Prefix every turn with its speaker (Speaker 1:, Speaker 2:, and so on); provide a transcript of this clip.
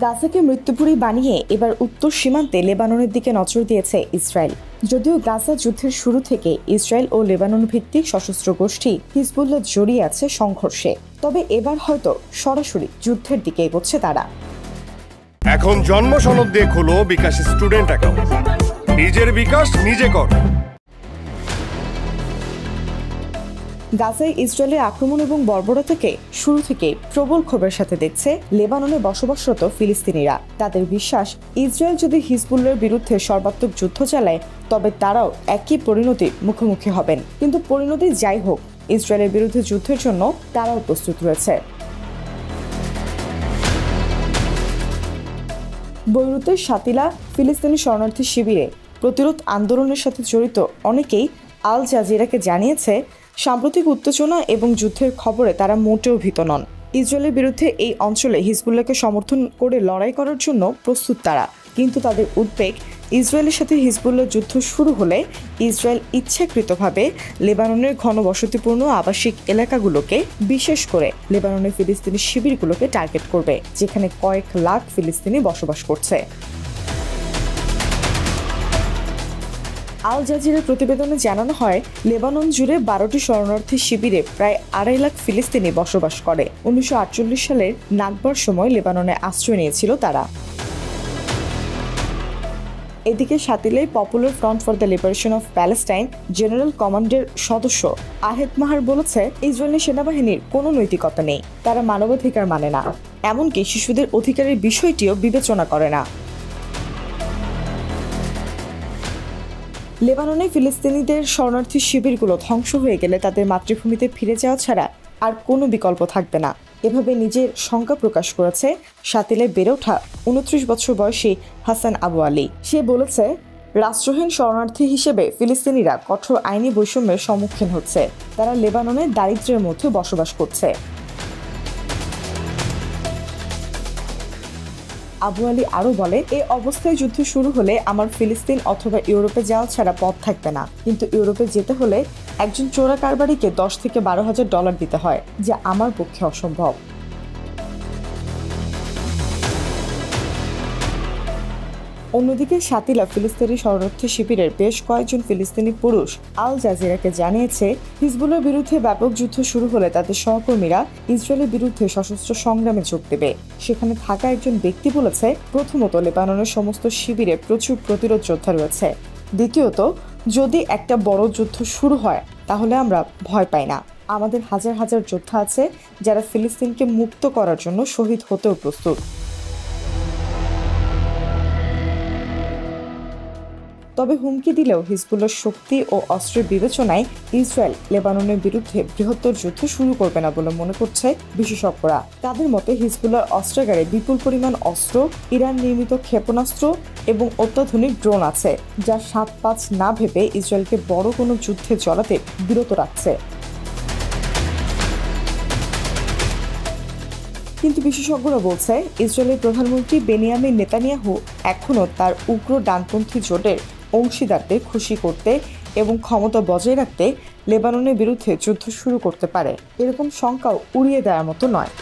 Speaker 1: গাজাকে মৃত্যুপুরী বানিয়ে এবার উত্তর সীমান্তে লেবাননের দিকে নজর দিয়েছে ইসরায়েল। যদিও গাজা যুদ্ধের শুরু থেকে ইসরায়েল ও লেবানন ভিত্তিক সশস্ত্র গোষ্ঠী হিজবুল্লাহ জড়িয়ে আছে সংঘর্ষে, তবে এবার হয়তো সরাসরি যুদ্ধের দিকে এগোচ্ছে তারা।
Speaker 2: এখন জন্ম সনদ দিয়ে খোলো বিকাশ স্টুডেন্ট অ্যাকাউন্ট। নিজের বিকাশ নিজে কর।
Speaker 1: গাজায় ইসরায়েলের আক্রমণ এবং বর্বরতাকে শুরু থেকে প্রবল ক্ষোভের সাথে দেখছে লেবাননে বসবাসরত ফিলিস্তিনিরা। তাদের বিশ্বাস, ইসরায়েল যদি হিজবুল্লাহর বিরুদ্ধে সর্বাত্মক যুদ্ধ চালায় তবে তারাও একই পরিণতির মুখোমুখি হবেন। কিন্তু পরিণতি যাই হোক, ইসরায়েলের বিরুদ্ধে যুদ্ধের জন্য তারাও প্রস্তুত রয়েছে। বৈরুতের শাতিলা ফিলিস্তিনি শরণার্থী শিবিরে প্রতিরোধ আন্দোলনের সাথে জড়িত অনেকেই আল জাজিরাকে জানিয়েছে, সাম্প্রতিক উত্তেজনা এবং যুদ্ধের খবরে তারা মোটেও ভীত নন। ইসরায়েলের বিরুদ্ধে এই অঞ্চলে হিজবুল্লাহকে সমর্থন করে লড়াই করার জন্য প্রস্তুত তারা। কিন্তু তাদের উদ্বেগ, ইসরায়েলের সাথে হিজবুল্লাহ যুদ্ধ শুরু হলে ইসরায়েল ইচ্ছাকৃতভাবে লেবাননের ঘনবসতিপূর্ণ আবাসিক এলাকাগুলোকে, বিশেষ করে লেবাননের ফিলিস্তিনি শিবিরগুলোকে টার্গেট করবে, যেখানে কয়েক লাখ ফিলিস্তিনি বসবাস করছে। আল জাজিরার প্রতিবেদনে জানানো হয়, লেবানন জুড়ে 12টি শরণার্থী শিবিরে প্রায় 2.5 লাখ ফিলিস্তিনি বসবাস করে। 1948 সালের নাকবার সময় লেবাননে আশ্রয় নিয়েছিল তারা। এদিকে শাতিলাই popular front for the liberation of Palestine general কমান্ডের সদস্য আহেদ মাহার বলেছে, ইসরায়েলি সেনাবাহিনীর কোনো নৈতিকতা নেই, তারা মানবাধিকার মানে না, এমনকি শিশুদের অধিকারের বিষয়টিও বিবেচনা করে না। লেবাননে ফিলিস্তিনিদের শরণার্থী শিবিরগুলো ধ্বংস হয়ে গেলে তাদের মাতৃভূমিতে ফিরে যাওয়া ছাড়া আর কোনো বিকল্প থাকবে না, এভাবে নিজের শঙ্কা প্রকাশ করেছে শাতিলায় বেড়ে ওঠা 29 বছর বয়সী হাসান আবু আলী। সে বলেছে, রাষ্ট্রহীন শরণার্থী হিসেবে ফিলিস্তিনিরা কঠোর আইনি বৈষম্যের সম্মুখীন হচ্ছে, তারা লেবাননের দারিদ্র্যের মধ্যে বসবাস করছে। আবু আলী আরও বলে, এই অবস্থায় যুদ্ধ শুরু হলে আমার ফিলিস্তিন অথবা ইউরোপে যাওয়া ছাড়া পথ থাকবে না। কিন্তু ইউরোপে যেতে হলে একজন চোরা কারবারিকে $10,000 থেকে $12,000 দিতে হয়, যা আমার পক্ষে অসম্ভব। অন্যদিকে শাতিলা ফিলিস্তিনি শরণার্থী শিবিরের বেশ কয়েকজন ফিলিস্তিনি পুরুষ আল জাজিরাকে জানিয়েছে, হিজবুল্লাহর বিরুদ্ধে ব্যাপক যুদ্ধ শুরু হলে তাদের সহকর্মীরা ইসরায়েলের বিরুদ্ধে সশস্ত্র সংগ্রামে যোগ দেবে। সেখানে থাকা একজন ব্যক্তি বলেছে, প্রথমত লেবাননের সমস্ত শিবিরে প্রচুর প্রতিরোধ যোদ্ধা রয়েছে, দ্বিতীয়ত যদি একটা বড় যুদ্ধ শুরু হয় তাহলে আমরা ভয় পাই না, আমাদের হাজার হাজার যোদ্ধা আছে যারা ফিলিস্তিনকে মুক্ত করার জন্য শহীদ হতেও প্রস্তুত। তবে হুমকি দিলেও হিজবুল্লাহর শক্তি ও অস্ত্রের বিবেচনায় ইসরায়েল লেবাননের বিরুদ্ধে বৃহত্তর যুদ্ধ শুরু করবে না বলে মনে করছে বিশেষজ্ঞরা। তাদের মতে হিজবুল্লাহর অস্ত্রাগারে বিপুল পরিমাণ অস্ত্র, ইরান নির্মিত ক্ষেপণাস্ত্র এবং অত্যাধুনিক ড্রোন আছে, যা 7-5 না ভেবে ইসরায়েলকে বড় কোনো যুদ্ধে জড়াতে বিরত রাখছে। কিন্তু বিশেষজ্ঞরা বলছে, ইসরায়েলের প্রধানমন্ত্রী বেনিয়ামিন নেতানিয়াহু এখনও তার উগ্র ডানপন্থী জোটের অংশীদারদের খুশি করতে এবং ক্ষমতা বজায় রাখতে লেবাননের বিরুদ্ধে যুদ্ধ শুরু করতে পারে, এরকম শঙ্কাও উড়িয়ে দেওয়ার মতো নয়।